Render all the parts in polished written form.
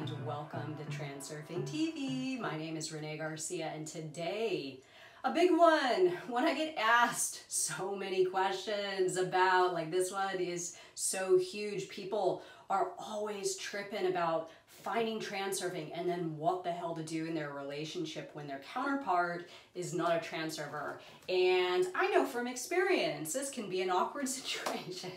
and welcome to TransurfingTV. My name is Renee Garcia, and today, a big one. When I get asked so many questions about, like this one is so huge, people are always tripping about finding transurfing and then what the hell to do in their relationship when their counterpart is not a transurfer. And I know from experience, this can be an awkward situation.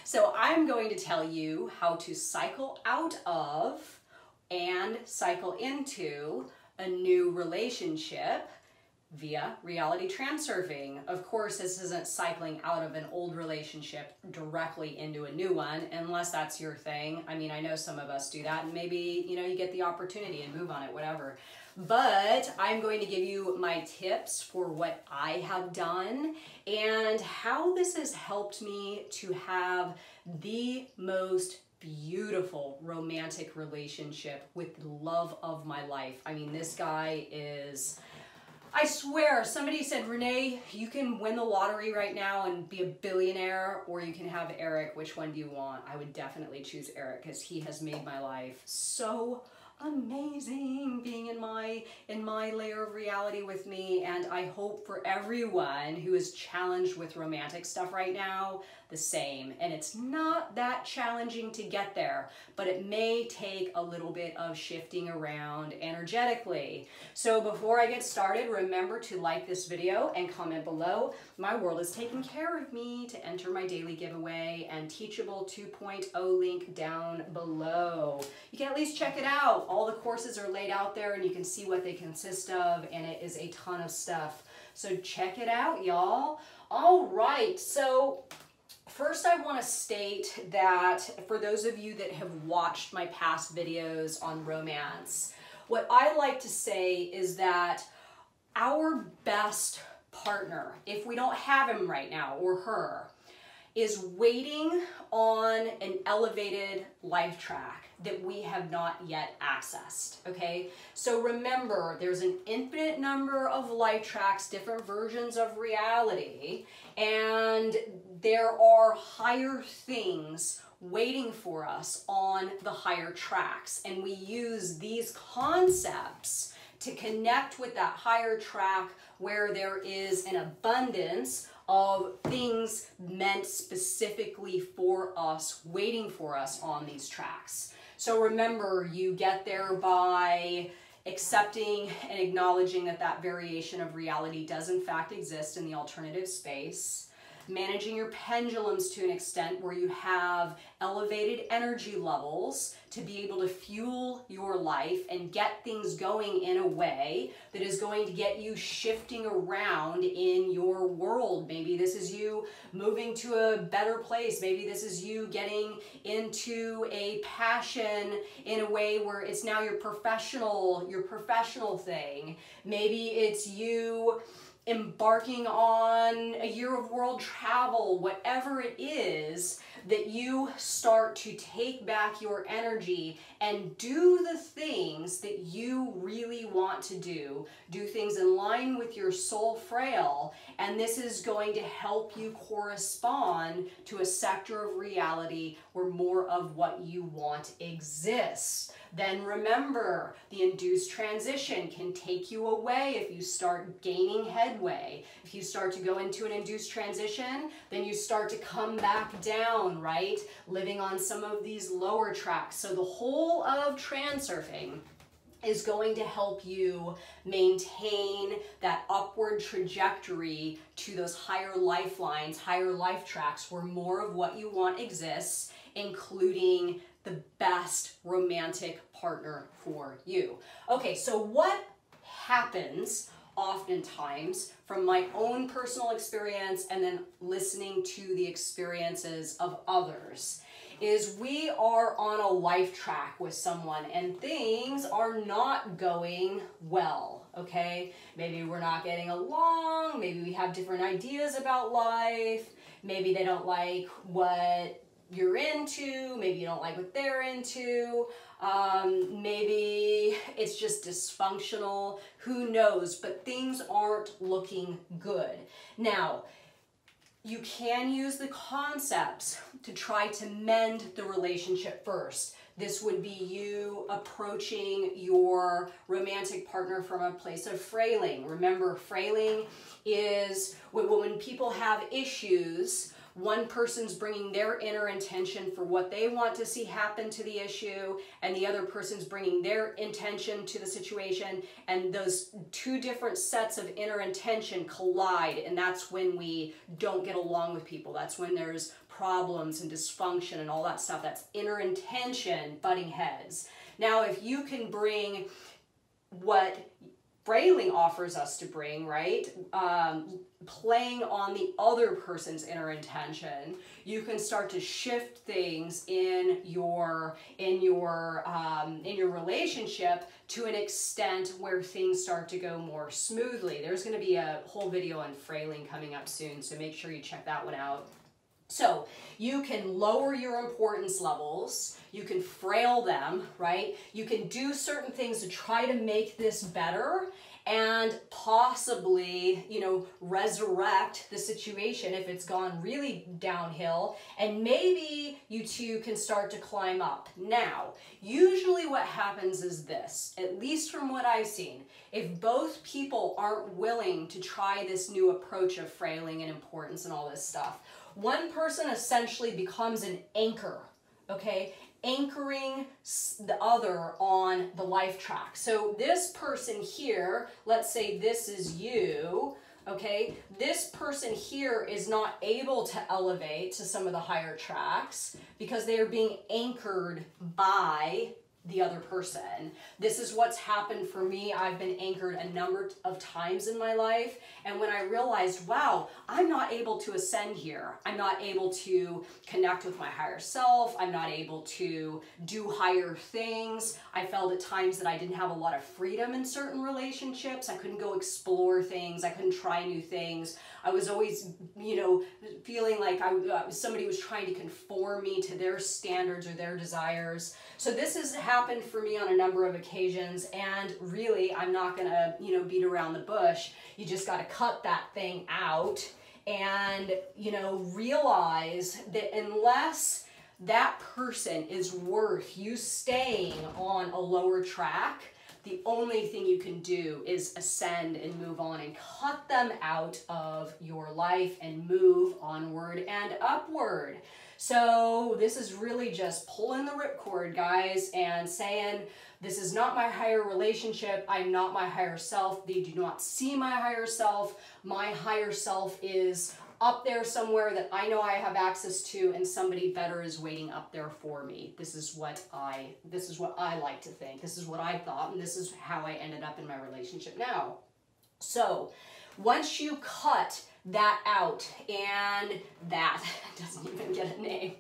So I'm going to tell you how to cycle out of and cycle into a new relationship via reality transurfing. Of course, this isn't cycling out of an old relationship directly into a new one, unless that's your thing. I mean, I know some of us do that, and maybe, you know, you get the opportunity and move on it, whatever. But I'm going to give you my tips for what I have done and how this has helped me to have the most beautiful romantic relationship with the love of my life. I mean, this guy is, I swear, somebody said, Renee, you can win the lottery right now and be a billionaire, or you can have Eric. Which one do you want? I would definitely choose Eric because he has made my life so amazing being in my layer of reality with me. And I hope for everyone who is challenged with romantic stuff right now, the same. And it's not that challenging to get there, but it may take a little bit of shifting around energetically. So before I get started, remember to like this video and comment below. My world is taking care of me to enter my daily giveaway and Teachable 2.0 link down below. You can at least check it out. All the courses are laid out there and you can see what they consist of, and it is a ton of stuff. So check it out, y'all. All right, so first, I want to state that for those of you that have watched my past videos on romance, what I like to say is that our best partner, if we don't have him right now or her, is waiting on an elevated life track that we have not yet accessed, okay? So remember, there's an infinite number of life tracks, different versions of reality, and there are higher things waiting for us on the higher tracks. And we use these concepts to connect with that higher track where there is an abundance of things meant specifically for us, waiting for us on these tracks. So remember, you get there by accepting and acknowledging that that variation of reality does in fact exist in the alternative space. Managing your pendulums to an extent where you have elevated energy levels to be able to fuel your life and get things going in a way that is going to get you shifting around in your world. Maybe this is you moving to a better place. Maybe this is you getting into a passion in a way where it's now your professional thing. Maybe it's you embarking on a year of world travel, whatever it is, that you start to take back your energy and do the things that you really want to do things in line with your soul frail, and this is going to help you correspond to a sector of reality where more of what you want exists. Then remember, the induced transition can take you away if you start gaining headway. If you start to go into an induced transition, then you start to come back down, right? Living on some of these lower tracks. So the whole of transurfing is going to help you maintain that upward trajectory to those higher lifelines, higher life tracks where more of what you want exists, including the best romantic partner for you. Okay, so what happens oftentimes from my own personal experience and then listening to the experiences of others is we are on a life track with someone and things are not going well, okay? Maybe we're not getting along, maybe we have different ideas about life, maybe they don't like what you're into, maybe you don't like what they're into, maybe it's just dysfunctional, who knows, but things aren't looking good. Now, you can use the concepts to try to mend the relationship first. This would be you approaching your romantic partner from a place of frailing. Remember, frailing is when people have issues, one person's bringing their inner intention for what they want to see happen to the issue, and the other person's bringing their intention to the situation, and those two different sets of inner intention collide, and that's when we don't get along with people. That's when there's problems and dysfunction and all that stuff. That's inner intention butting heads. Now, if you can bring what frailing offers us to bring, right? Playing on the other person's inner intention, you can start to shift things in your relationship to an extent where things start to go more smoothly. There's going to be a whole video on frailing coming up soon, so make sure you check that one out. So you can lower your importance levels, you can frail them, right? You can do certain things to try to make this better and possibly, you know, resurrect the situation if it's gone really downhill, and maybe you two can start to climb up. Now, usually what happens is this, at least from what I've seen, if both people aren't willing to try this new approach of frailing and importance and all this stuff, one person essentially becomes an anchor, okay? Anchoring the other on the life track. So this person here, let's say this is you, okay? This person here is not able to elevate to some of the higher tracks because they are being anchored by the other person. This is what's happened for me. I've been anchored a number of times in my life, and when I realized, wow, I'm not able to ascend here, I'm not able to connect with my higher self, I'm not able to do higher things. I felt at times that I didn't have a lot of freedom in certain relationships. I couldn't go explore things, I couldn't try new things. I was always, you know, feeling like somebody was trying to conform me to their standards or their desires. So this has happened for me on a number of occasions, and really, I'm not gonna, you know, beat around the bush. You just gotta cut that thing out and, you know, realize that unless that person is worth you staying on a lower track, the only thing you can do is ascend and move on and cut them out of your life and move onward and upward. So this is really just pulling the ripcord, guys, and saying, this is not my higher relationship. I'm not my higher self. They do not see my higher self. My higher self is up there somewhere that I know I have access to, and somebody better is waiting up there for me. This is what I like to think. This is what I thought, and this is how I ended up in my relationship now. So once you cut that out, and that doesn't even get a name.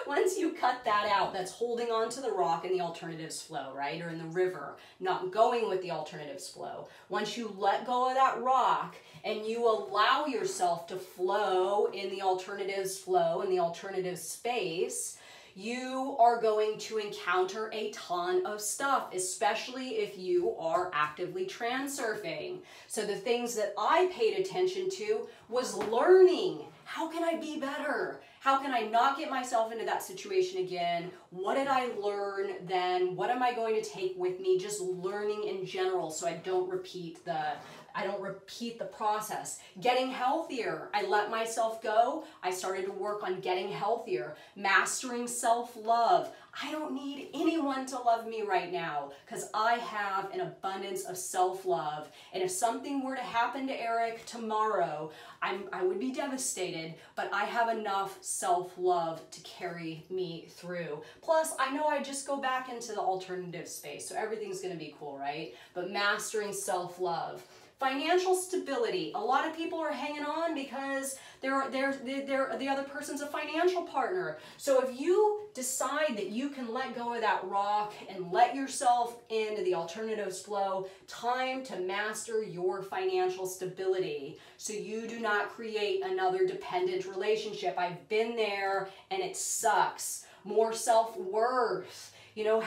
Once you cut that out, that's holding on to the rock in the alternatives flow, right? Or in the river, not going with the alternatives flow. Once you let go of that rock and you allow yourself to flow in the alternatives flow, in the alternative space, you are going to encounter a ton of stuff, especially if you are actively transurfing. So the things that I paid attention to was learning. How can I be better? How can I not get myself into that situation again? What did I learn then? What am I going to take with me? Just learning in general so I don't repeat the process. Getting healthier. I let myself go. I started to work on getting healthier. Mastering self-love. I don't need anyone to love me right now because I have an abundance of self-love. And if something were to happen to Eric tomorrow, I would be devastated, but I have enough self-love to carry me through. Plus, I know I just go back into the alternative space, so everything's going to be cool, right? But mastering self-love. Financial stability. A lot of people are hanging on because the other person's a financial partner. So if you decide that you can let go of that rock and let yourself into the alternatives flow, time to master your financial stability so you do not create another dependent relationship. I've been there and it sucks. More self-worth. You know,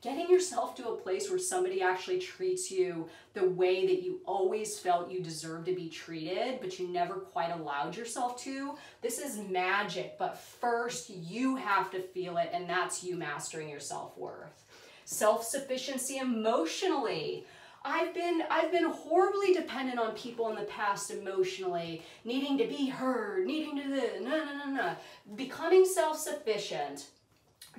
getting yourself to a place where somebody actually treats you the way that you always felt you deserved to be treated, but you never quite allowed yourself to. This is magic, but first you have to feel it, and that's you mastering your self-worth. Self-sufficiency emotionally. I've been horribly dependent on people in the past emotionally, needing to be heard, needing to Becoming self-sufficient,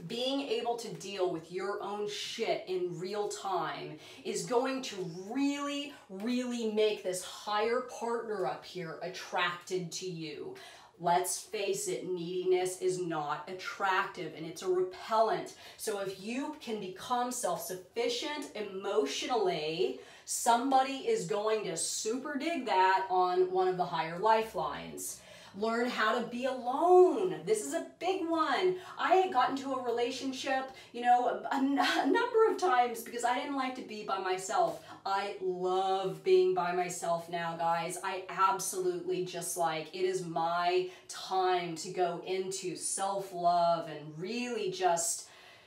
being able to deal with your own shit in real time is going to really, really make this higher partner up here attracted to you. Let's face it, neediness is not attractive and it's a repellent. So if you can become self-sufficient emotionally, somebody is going to super dig that on one of the higher lifelines. Learn how to be alone. This is a big one. I had gotten into a relationship, you know, a number of times because I didn't like to be by myself. I love being by myself now, guys. I absolutely just like, it is my time to go into self-love and really just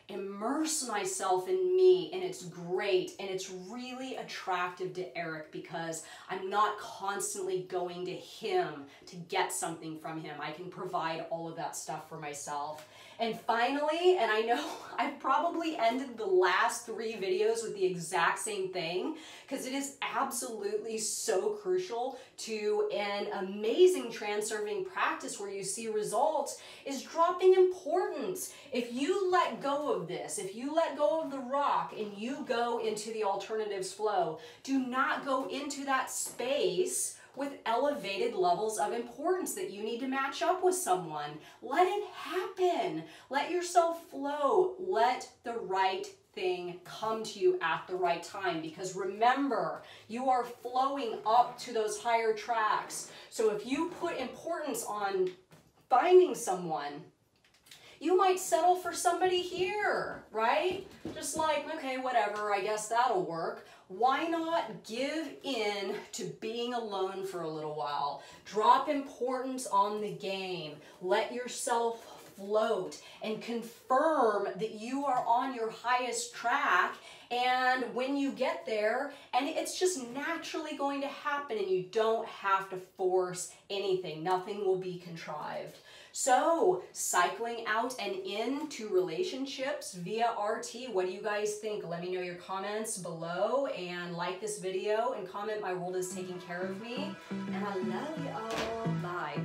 immerse myself in me, and it's great, and it's really attractive to Eric because I'm not constantly going to him to get something from him. I can provide all of that stuff for myself. And finally, and I know I've probably ended the last 3 videos with the exact same thing because it is absolutely so crucial to an amazing transurfing practice where you see results, is dropping importance. If you let go of this, if you let go of the rock and you go into the alternatives flow, do not go into that space with elevated levels of importance that you need to match up with someone. Let it happen. Let yourself flow. Let the right thing come to you at the right time, because remember, you are flowing up to those higher tracks. So if you put importance on finding someone, you might settle for somebody here, right? Just like, okay, whatever, I guess that'll work. Why not give in to being alone for a little while? Drop importance on the game. Let yourself float and confirm that you are on your highest track. And when you get there, and it's just naturally going to happen, and you don't have to force anything. Nothing will be contrived. So, cycling out and into relationships via RT, what do you guys think? Let me know your comments below, and like this video and comment, my world is taking care of me. And I love you all. Bye.